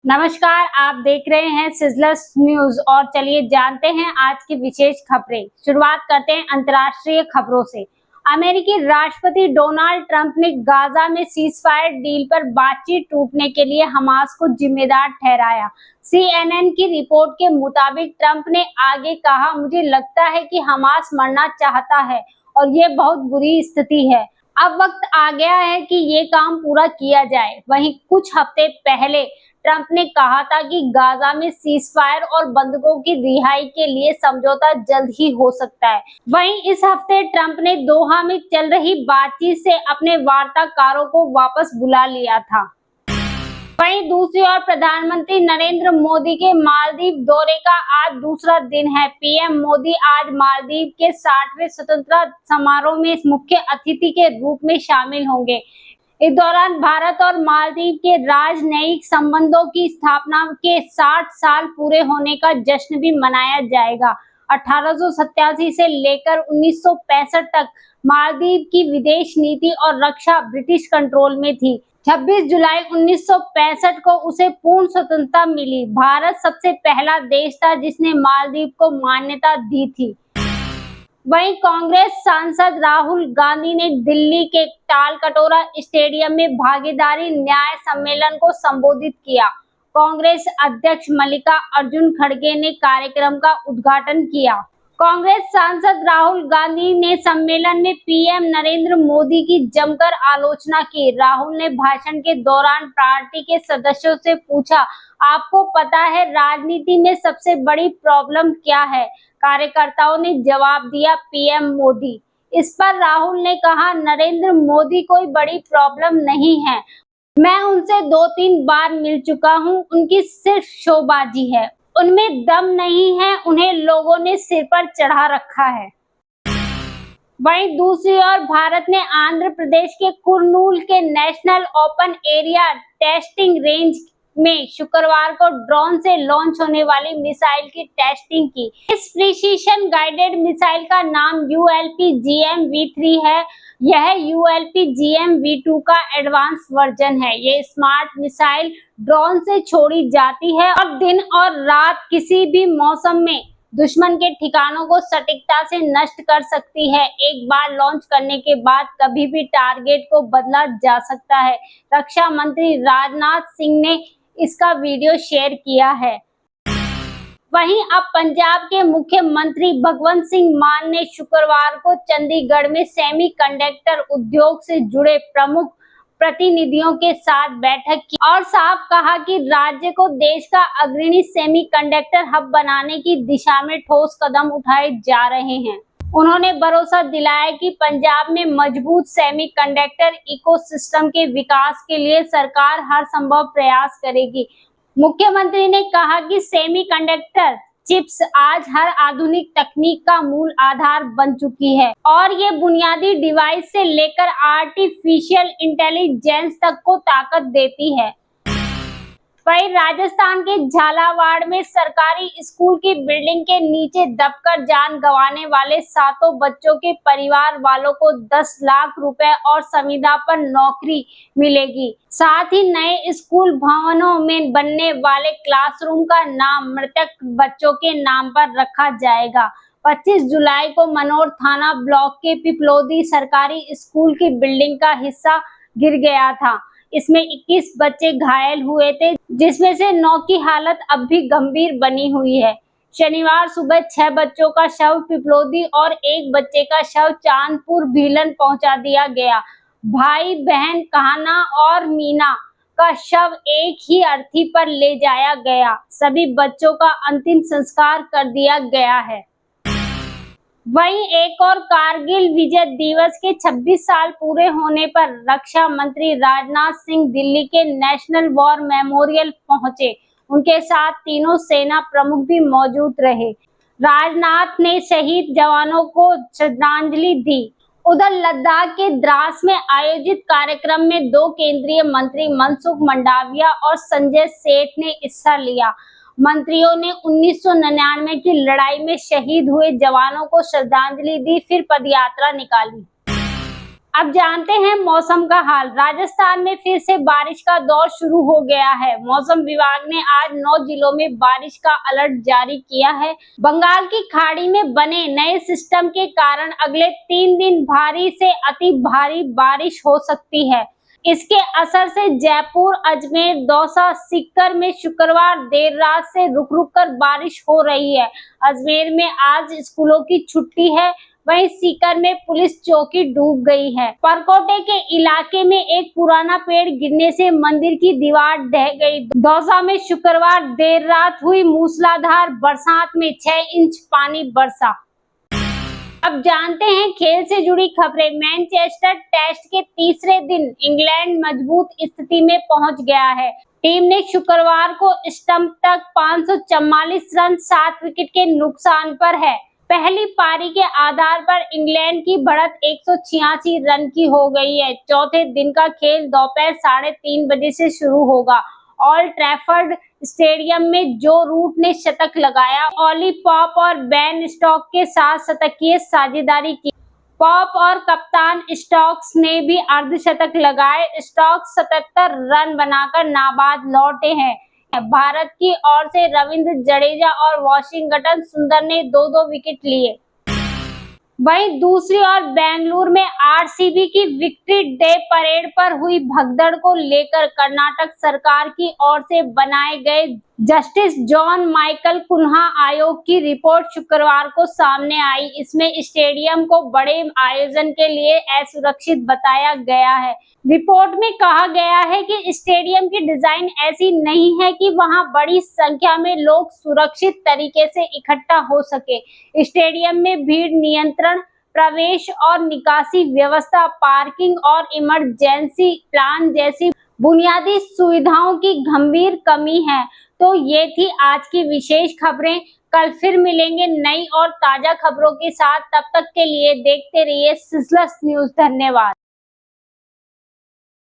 नमस्कार, आप देख रहे हैं सिजलर्स न्यूज और चलिए जानते हैं आज की विशेष खबरें। शुरुआत करते हैं अंतर्राष्ट्रीय खबरों से। अमेरिकी राष्ट्रपति डोनाल्ड ट्रंप ने गाजा में सीजफायर डील पर बातचीत टूटने के लिए हमास को जिम्मेदार ठहराया। CNN की रिपोर्ट के मुताबिक ट्रंप ने आगे कहा, मुझे लगता है कि हमास मरना चाहता है और ये बहुत बुरी स्थिति है। अब वक्त आ गया है कि ये काम पूरा किया जाए। वहीं कुछ हफ्ते पहले ट्रंप ने कहा था कि गाजा में सीजफायर और बंधकों की रिहाई के लिए समझौता जल्द ही हो सकता है। वहीं इस हफ्ते ट्रंप ने दोहा में चल रही बातचीत से अपने वार्ताकारों को वापस बुला लिया था। वहीं दूसरी ओर प्रधानमंत्री नरेंद्र मोदी के मालदीव दौरे का आज दूसरा दिन है। पीएम मोदी आज मालदीव के 60वें स्वतंत्रता समारोह में मुख्य अतिथि के रूप में शामिल होंगे। इस दौरान भारत और मालदीव के राजनयिक संबंधों की स्थापना के 60 साल पूरे होने का जश्न भी मनाया जाएगा। 1887 से लेकर 1965 तक मालदीव की विदेश नीति और रक्षा ब्रिटिश कंट्रोल में थी। 26 जुलाई 1965 को उसे पूर्ण स्वतंत्रता मिली। भारत सबसे पहला देश था जिसने मालदीव को मान्यता दी थी। वहीं कांग्रेस सांसद राहुल गांधी ने दिल्ली के तालकटोरा स्टेडियम में भागीदारी न्याय सम्मेलन को संबोधित किया। कांग्रेस अध्यक्ष मल्लिका अर्जुन खड़गे ने कार्यक्रम का उद्घाटन किया। कांग्रेस सांसद राहुल गांधी ने सम्मेलन में पीएम नरेंद्र मोदी की जमकर आलोचना की। राहुल ने भाषण के दौरान पार्टी के सदस्यों से पूछा, आपको पता है राजनीति में सबसे बड़ी प्रॉब्लम क्या है? कार्यकर्ताओं ने जवाब दिया, पीएम मोदी। इस पर राहुल ने कहा, नरेंद्र मोदी कोई बड़ी प्रॉब्लम नहीं है, मैं उनसे 2-3 बार मिल चुका हूं, उनकी सिर्फ शोबाजी है, उनमें दम नहीं है, उन्हें लोगों ने सिर पर चढ़ा रखा है। वहीं दूसरी ओर भारत ने आंध्र प्रदेश के कुर्नूल के national open area testing range में शुक्रवार को ड्रोन से लॉन्च होने वाली मिसाइल की टेस्टिंग की। इस प्रिसीशन गाइडेड मिसाइल का नाम ULP-GM-V3 है। यह ULP-GM-V2 का एडवांस वर्जन है। ये स्मार्ट मिसाइल ड्रोन से छोड़ी जाती है और दिन और रात किसी भी मौसम में दुश्मन के ठिकानों को सटीकता से नष्ट कर सकती है। एक बार लॉन्च करने के बाद कभी भी टारगेट को बदला जा सकता है। रक्षा मंत्री राजनाथ सिंह ने इसका वीडियो शेयर किया है। वहीं अब पंजाब के मुख्यमंत्री भगवंत सिंह मान ने शुक्रवार को चंडीगढ़ में सेमीकंडक्टर उद्योग से जुड़े प्रमुख प्रतिनिधियों के साथ बैठक की और साफ कहा कि राज्य को देश का अग्रणी सेमीकंडक्टर हब बनाने की दिशा में ठोस कदम उठाए जा रहे हैं। उन्होंने भरोसा दिलाया कि पंजाब में मजबूत सेमीकंडक्टर इकोसिस्टम के विकास के लिए सरकार हर संभव प्रयास करेगी। मुख्यमंत्री ने कहा कि सेमीकंडक्टर चिप्स आज हर आधुनिक तकनीक का मूल आधार बन चुकी है और ये बुनियादी डिवाइस से लेकर आर्टिफिशियल इंटेलिजेंस तक को ताकत देती है। वहीं राजस्थान के झालावाड़ में सरकारी स्कूल की बिल्डिंग के नीचे दबकर जान गंवाने वाले 7 बच्चों के परिवार वालों को 10 लाख रुपए और संविदा पर नौकरी मिलेगी। साथ ही नए स्कूल भवनों में बनने वाले क्लासरूम का नाम मृतक बच्चों के नाम पर रखा जाएगा। 25 जुलाई को मनोर थाना ब्लॉक के पिपलोदी सरकारी स्कूल की बिल्डिंग का हिस्सा गिर गया था। इसमें 21 बच्चे घायल हुए थे, जिसमें से 9 की हालत अब भी गंभीर बनी हुई है। शनिवार सुबह 6 बच्चों का शव पिपलोदी और 1 बच्चे का शव चांदपुर भीलन पहुंचा दिया गया। भाई बहन कान्हा और मीना का शव एक ही अर्थी पर ले जाया गया। सभी बच्चों का अंतिम संस्कार कर दिया गया है। वहीं एक और कारगिल विजय दिवस के 26 साल पूरे होने पर रक्षा मंत्री राजनाथ सिंह दिल्ली के नेशनल वॉर मेमोरियल पहुंचे। उनके साथ तीनों सेना प्रमुख भी मौजूद रहे। राजनाथ ने शहीद जवानों को श्रद्धांजलि दी। उधर लद्दाख के द्रास में आयोजित कार्यक्रम में 2 केंद्रीय मंत्री मनसुख मंडाविया और संजय सेठ ने हिस्सा लिया। मंत्रियों ने 1999 की लड़ाई में शहीद हुए जवानों को श्रद्धांजलि दी, फिर पदयात्रा निकाली। अब जानते हैं मौसम का हाल। राजस्थान में फिर से बारिश का दौर शुरू हो गया है। मौसम विभाग ने आज 9 जिलों में बारिश का अलर्ट जारी किया है। बंगाल की खाड़ी में बने नए सिस्टम के कारण अगले 3 दिन भारी से अति भारी बारिश हो सकती है। इसके असर से जयपुर, अजमेर, दौसा, सीकर में शुक्रवार देर रात से रुक रुक कर बारिश हो रही है। अजमेर में आज स्कूलों की छुट्टी है, वहीं सीकर में पुलिस चौकी डूब गई है। परकोटे के इलाके में एक पुराना पेड़ गिरने से मंदिर की दीवार ढह गई। दौसा में शुक्रवार देर रात हुई मूसलाधार बरसात में 6 इंच पानी बरसा। अब जानते हैं खेल से जुड़ी खबरें। मैनचेस्टर टेस्ट के तीसरे दिन इंग्लैंड मजबूत स्थिति में पहुंच गया है। टीम ने शुक्रवार को स्टंप तक 544 रन 7 विकेट के नुकसान पर है। पहली पारी के आधार पर इंग्लैंड की बढ़त 186 रन की हो गई है। चौथे दिन का खेल दोपहर 3:30 बजे से शुरू होगा। ओल्ड ट्रैफर्ड स्टेडियम में जो रूट ने शतक लगाया। ओली पॉप और बेन स्टोक्स के साथ शतकीय साझेदारी की। पॉप और कप्तान स्टोक्स ने भी अर्धशतक लगाए। स्टोक्स 77 रन बनाकर नाबाद लौटे हैं। भारत की ओर से रविंद्र जडेजा और वाशिंगटन सुंदर ने 2-2 विकेट लिए। वहीं दूसरी ओर बेंगलुरु में आरसीबी की विक्ट्री डे परेड पर हुई भगदड़ को लेकर कर्नाटक सरकार की ओर से बनाए गए जस्टिस जॉन माइकल कुन्हा आयोग की रिपोर्ट शुक्रवार को सामने आई। इसमें स्टेडियम को बड़े आयोजन के लिए असुरक्षित बताया गया है। रिपोर्ट में कहा गया है कि स्टेडियम की डिजाइन ऐसी नहीं है कि वहां बड़ी संख्या में लोग सुरक्षित तरीके से इकट्ठा हो सके। स्टेडियम में भीड़ नियंत्रण, प्रवेश और निकासी व्यवस्था, पार्किंग और इमरजेंसी प्लान जैसी बुनियादी सुविधाओं की गंभीर कमी है। तो ये थी आज की विशेष खबरें। कल फिर मिलेंगे नई और ताजा खबरों के साथ। तब तक के लिए देखते रहिए सिजलर न्यूज। धन्यवाद।